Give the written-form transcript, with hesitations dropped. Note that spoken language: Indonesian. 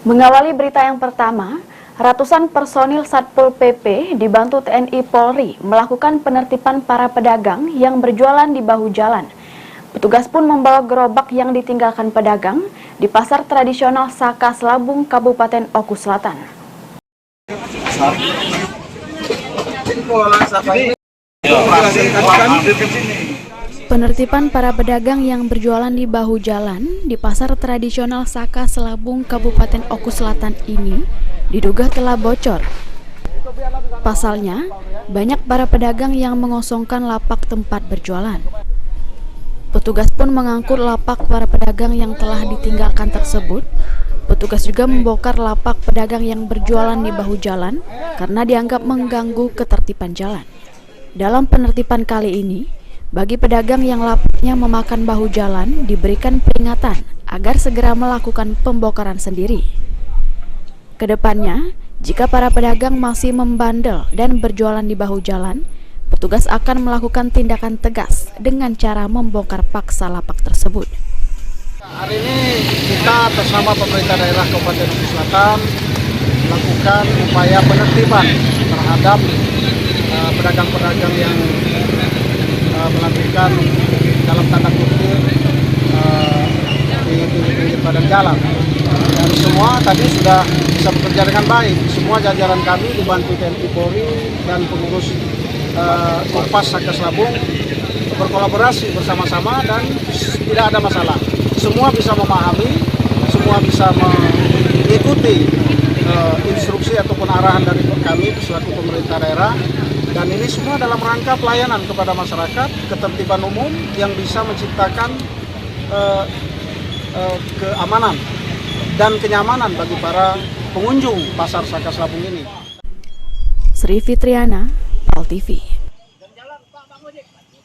Mengawali berita yang pertama, ratusan personil Satpol PP dibantu TNI Polri melakukan penertiban para pedagang yang berjualan di bahu jalan. Petugas pun membawa gerobak yang ditinggalkan pedagang di pasar tradisional Saka Selabung, Kabupaten Oku Selatan. Penertiban para pedagang yang berjualan di bahu jalan di pasar tradisional Saka Selabung, Kabupaten Oku Selatan ini diduga telah bocor. Pasalnya, banyak para pedagang yang mengosongkan lapak tempat berjualan. Petugas pun mengangkut lapak para pedagang yang telah ditinggalkan tersebut. Petugas juga membongkar lapak pedagang yang berjualan di bahu jalan karena dianggap mengganggu ketertiban jalan. Dalam penertiban kali ini, bagi pedagang yang lapaknya memakan bahu jalan diberikan peringatan agar segera melakukan pembongkaran sendiri. Kedepannya, jika para pedagang masih membandel dan berjualan di bahu jalan, petugas akan melakukan tindakan tegas dengan cara membongkar paksa lapak tersebut. Hari ini kita bersama pemerintah daerah Kabupaten Oku Selatan melakukan upaya penertiban terhadap pedagang-pedagang yang melakukan dalam tanda kutip di badan jalan, dan semua tadi sudah bisa bekerja dengan baik. Semua jajaran kami dibantu TNI Polri dan pengurus Kompas Saka Selabung berkolaborasi bersama-sama dan tidak ada masalah. Semua bisa memahami, semua bisa mengikuti instruksi ataupun arahan dari kami selaku pemerintah daerah. Dan ini semua dalam rangka pelayanan kepada masyarakat, ketertiban umum yang bisa menciptakan keamanan dan kenyamanan bagi para pengunjung pasar Saka Selabung ini. Sri Fitriana, PAL TV.